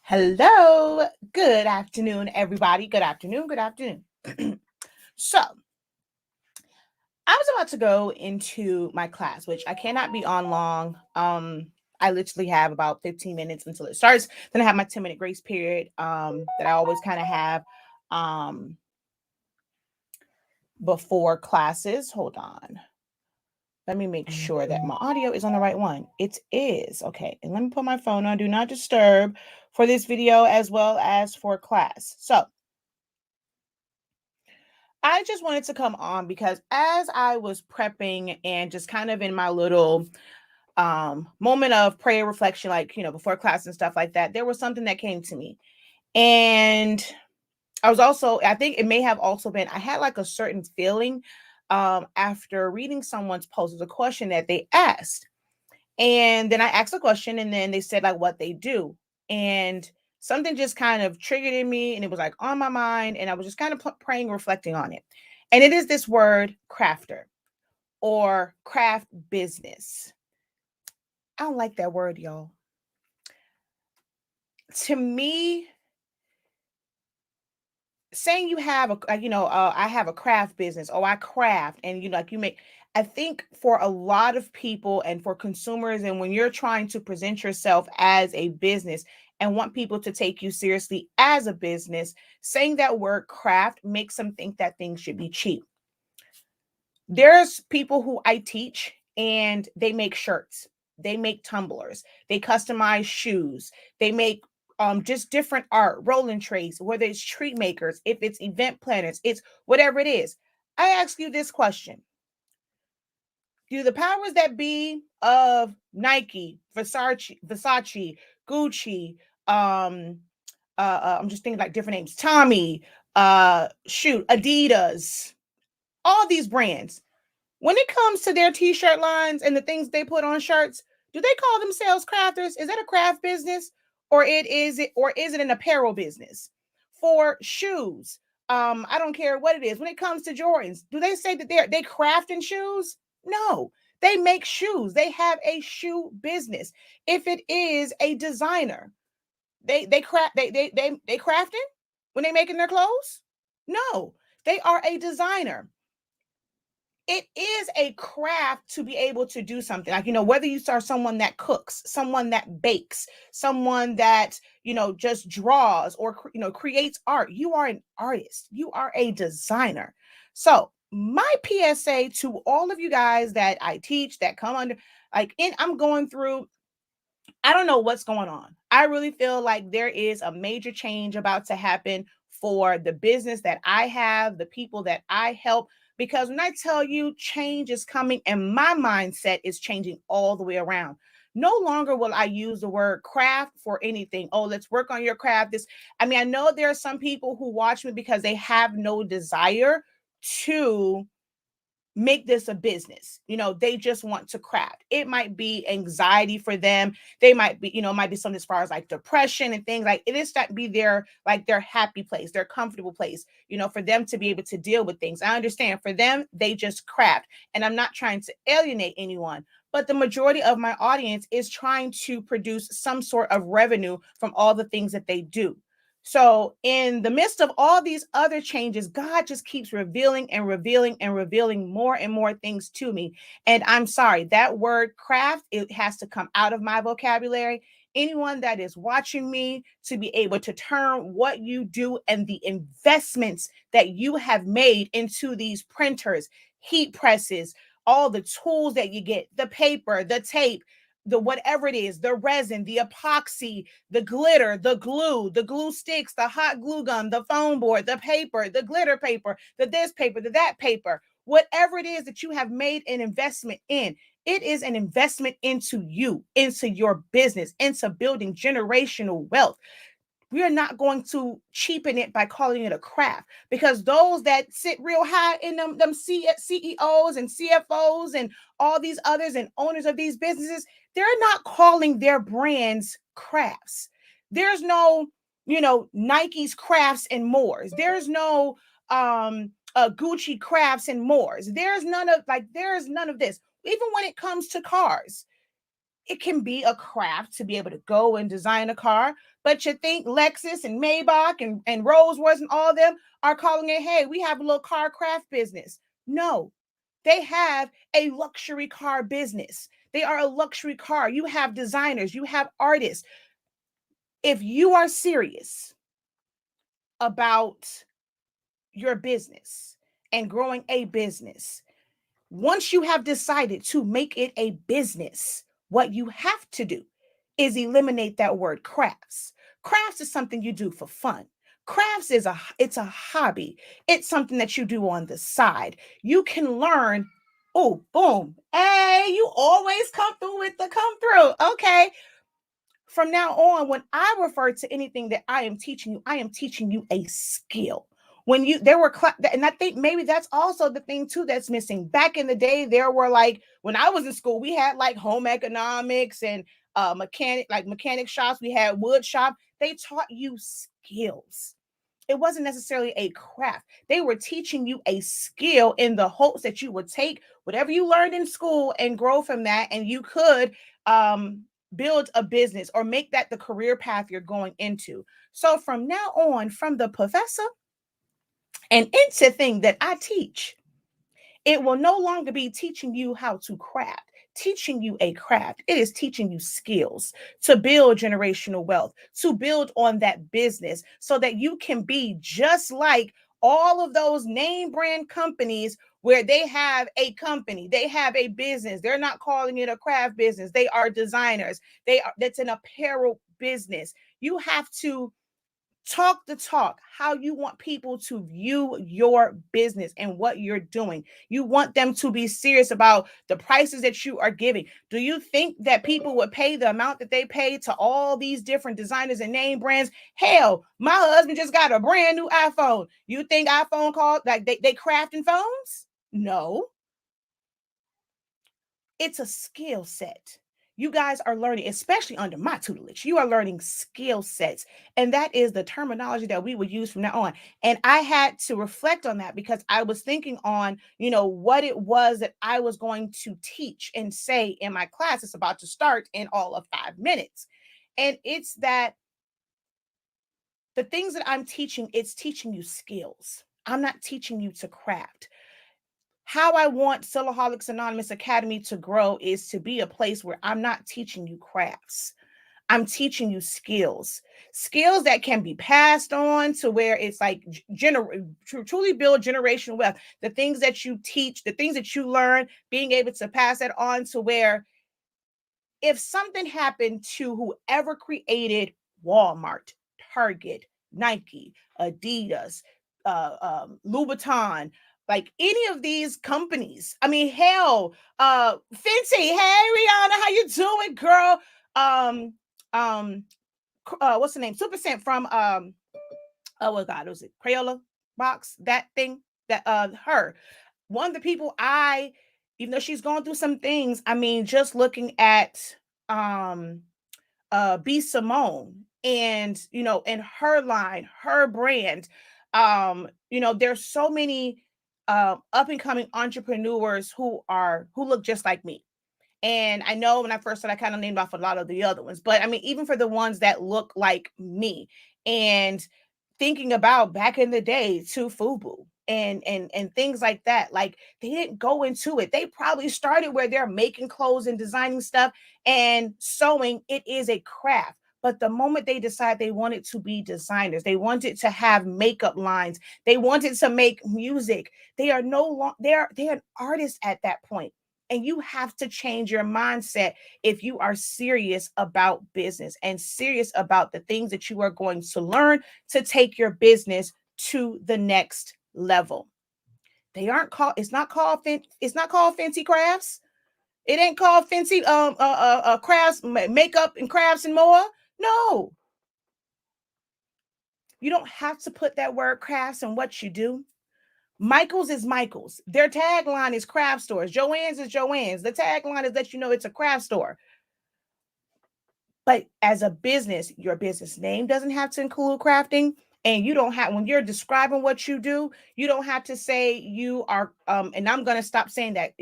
Hello, good afternoon, everybody. Good afternoon, good afternoon. So, I was about to go into my class, which I cannot be on long. I literally have about 15 minutes until it starts. Then I have my 10-minute grace period that I always kind of have before classes. Hold on. Let me make sure that my audio is on the right one. It is. Okay. And let me put my phone on Do Not Disturb for this video as well as for class. So I just wanted to come on because as I was prepping and just kind of in my little moment of prayer reflection, like, before class and stuff like that, there was something that came to me. And I think it may have also been, I had like a certain feeling after reading someone's post. It was a question that they asked. And then I asked a question and then they said like what they do. And something just kind of triggered in me and it was like on my mind. And I was just kind of praying, reflecting on it. And it is this word crafter or craft business. I don't like that word, y'all. To me, saying you have I have a craft business, oh, I craft, and I think for a lot of people and for consumers, and when you're trying to present yourself as a business and want people to take you seriously as a business, saying that word craft makes them think that things should be cheap. There's people who I teach and they make shirts, they make tumblers, they customize shoes, they make just different art, rolling trays, whether it's treat makers, if it's event planners, it's whatever it is. I ask you this question. Do the powers that be of Nike, Versace, Gucci, I'm just thinking like different names, Tommy, Adidas, all these brands, when it comes to their t-shirt lines and the things they put on shirts, do they call themselves crafters? Is that a craft business, or is it an apparel business? For shoes, I don't care what it is. When it comes to Jordans, do they say that they craft in shoes? No, they make shoes. They have a shoe business. If it is a designer, they crafting when they making their clothes? No, they are a designer. It is a craft to be able to do something like, whether you are someone that cooks, someone that bakes, someone that, just draws or, creates art. You are an artist. You are a designer. So my PSA to all of you guys that I teach that come under, I'm going through, I don't know what's going on. I really feel like there is a major change about to happen for the business that I have, the people that I help. Because when I tell you change is coming and my mindset is changing all the way around. No longer will I use the word craft for anything. Oh, let's work on your craft. I know there are some people who watch me because they have no desire to make this a business. They just want to craft. It might be anxiety for them. They might be, it might be something as far as like depression and things like it is that be their happy place, their comfortable place, for them to be able to deal with things. I understand for them, they just craft. And I'm not trying to alienate anyone, but the majority of my audience is trying to produce some sort of revenue from all the things that they do. So in the midst of all these other changes, God just keeps revealing and revealing and revealing more and more things to me. And I'm sorry, that word craft, it has to come out of my vocabulary. Anyone that is watching me to be able to turn what you do and the investments that you have made into these printers, heat presses, all the tools that you get, the paper, the tape, the whatever it is, the resin, the epoxy, the glitter, the glue sticks, the hot glue gun, the foam board, the paper, the glitter paper, the this paper, the that paper, whatever it is that you have made an investment in, it is an investment into you, into your business, into building generational wealth. We are not going to cheapen it by calling it a craft, because those that sit real high in them CEOs and CFOs and all these others and owners of these businesses, they're not calling their brands crafts. There's no, Nike's crafts and mores. There's no Gucci crafts and mores. There's none of this. Even when it comes to cars, it can be a craft to be able to go and design a car. But you think Lexus and Maybach and Rolls Royce and all of them are calling it, hey, we have a little car craft business. No, they have a luxury car business. They are a luxury car. You have designers, you have artists. If you are serious about your business and growing a business, once you have decided to make it a business, what you have to do is eliminate that word crafts. Crafts is something you do for fun. Crafts is it's a hobby. It's something that you do on the side. You can learn. Oh, boom. Hey, you always come through with the come through. Okay. From now on, when I refer to anything that I am teaching you a skill. When there were, and I think maybe that's also the thing too that's missing. Back in the day, there were like, when I was in school, we had like home economics and mechanic shops. We had wood shop. They taught you skills. It wasn't necessarily a craft. They were teaching you a skill in the hopes that you would take whatever you learned in school and grow from that, and you could build a business or make that the career path you're going into. So from now on, from the professor and into thing that I teach, it will no longer be teaching you how to craft, teaching you a craft. It is teaching you skills to build generational wealth, to build on that business so that you can be just like all of those name brand companies where they have a company, they have a business. They're not calling it a craft business. They are designers. That's an apparel business. You have to talk the talk, how you want people to view your business and what you're doing. You want them to be serious about the prices that you are giving. Do you think that people would pay the amount that they pay to all these different designers and name brands? Hell, my husband just got a brand new iPhone. You think iPhone called like they crafting phones? No. It's a skill set. You guys are learning, especially under my tutelage, you are learning skill sets. And that is the terminology that we would use from now on. And I had to reflect on that because I was thinking on, what it was that I was going to teach and say in my class. It's about to start in all of 5 minutes. And it's that the things that I'm teaching, it's teaching you skills. I'm not teaching you to craft. How I want Silaholics Anonymous Academy to grow is to be a place where I'm not teaching you crafts. I'm teaching you skills that can be passed on to where it's like truly build generational wealth. The things that you teach, the things that you learn, being able to pass that on to where if something happened to whoever created Walmart, Target, Nike, Adidas, Louboutin, like any of these companies. I mean, hell, Fenty. Hey, Rihanna, how you doing, girl? What's the name? Super Scent from oh my God, was it Crayola box? That thing that her. One of the people even though she's going through some things, I mean, just looking at B Simone and in her line, her brand, there's so many up and coming entrepreneurs who look just like me. And I know when I first started, I kind of named off a lot of the other ones, but I mean, even for the ones that look like me, and thinking about back in the day to FUBU and things like that, like they didn't go into it. They probably started where they're making clothes and designing stuff and sewing. It is a craft. But the moment they decide they wanted to be designers, they wanted to have makeup lines, they wanted to make music, they are no longer, they're an artist at that point. And you have to change your mindset if you are serious about business and serious about the things that you are going to learn to take your business to the next level. It's not called Fancy Crafts. It ain't called Fancy crafts, makeup and crafts and more. No. You don't have to put that word crafts in what you do. Michael's is Michael's. Their tagline is craft stores. Joann's is Joann's. The tagline is that it's a craft store. But as a business, your business name doesn't have to include crafting. And you don't have, when you're describing what you do, you don't have to say you are, and I'm going to stop saying that,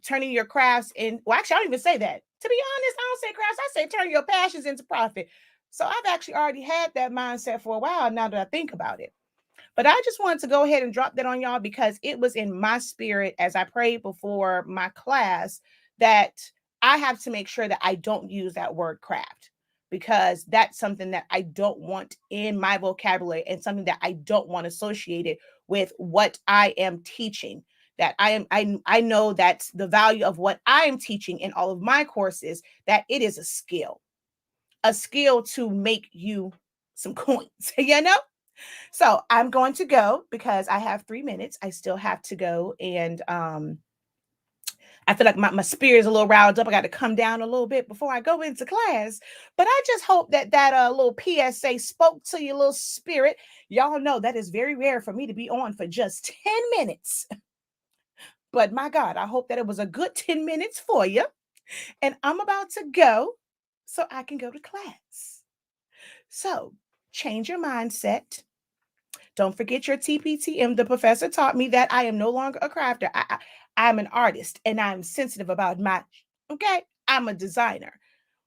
turning your crafts in. Well, actually, I don't even say that. To be honest, I don't say crafts. I say turn your passions into profit. So I've actually already had that mindset for a while now that I think about it. But I just wanted to go ahead and drop that on y'all because it was in my spirit as I prayed before my class that I have to make sure that I don't use that word craft, because that's something that I don't want in my vocabulary and something that I don't want associated with what I am teaching. That I know that's the value of what I am teaching in all of my courses, that it is a skill to make you some coins, you know? So I'm going to go because I have 3 minutes. I still have to go. And I feel like my spirit is a little riled up. I got to come down a little bit before I go into class. But I just hope that that little PSA spoke to your little spirit. Y'all know that is very rare for me to be on for just 10 minutes. But my God, I hope that it was a good 10 minutes for you. And I'm about to go so I can go to class. So change your mindset. Don't forget your TPTM. The professor taught me that I am no longer a crafter. I'm an artist and I'm sensitive about my, okay? I'm a designer.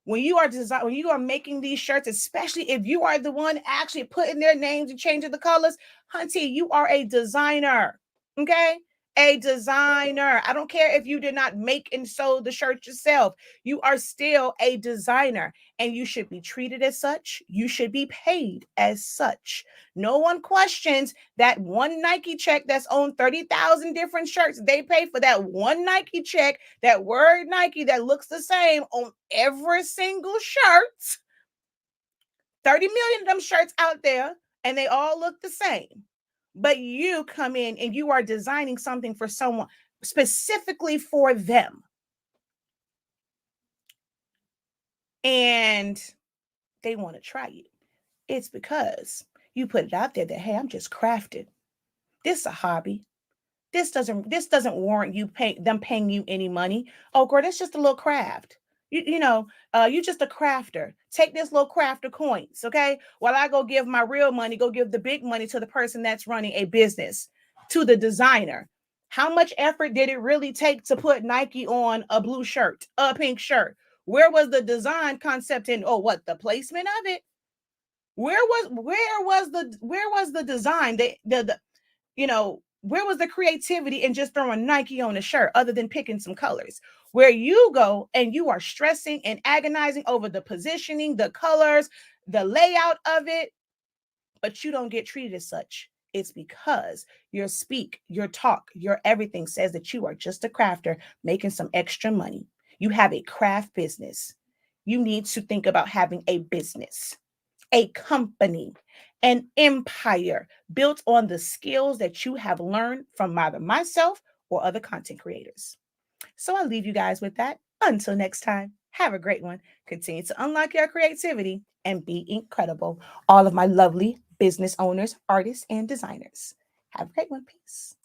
When you are making these shirts, especially if you are the one actually putting their names and changing the colors, hunty, you are a designer. Okay? A designer. I don't care if you did not make and sew the shirt yourself. You are still a designer and you should be treated as such. You should be paid as such. No one questions that one Nike check that's on 30,000 different shirts. They pay for that one Nike check, that word Nike that looks the same on every single shirt. 30 million of them shirts out there, and they all look the same. But you come in and you are designing something for someone specifically for them. And they want to try you. It's because you put it out there that, hey, I'm just crafted. This is a hobby. This doesn't warrant them paying you any money. Oh, girl, that's just a little craft. You just a crafter. Take this little crafter coins, okay? While I go give my real money, go give the big money to the person that's running a business, to the designer. How much effort did it really take to put Nike on a blue shirt, a pink shirt? Where was the design concept in? Oh, what, the placement of it? Where was the design? Where was the creativity in just throwing Nike on a shirt other than picking some colors? Where you go and you are stressing and agonizing over the positioning, the colors, the layout of it, but you don't get treated as such. It's because your speak, your talk, your everything says that you are just a crafter making some extra money. You have a craft business. You need to think about having a business, a company, an empire built on the skills that you have learned from either myself or other content creators. So I'll leave you guys with that. Until next time, have a great one. Continue to unlock your creativity and be incredible. All of my lovely business owners, artists, and designers. Have a great one. Peace.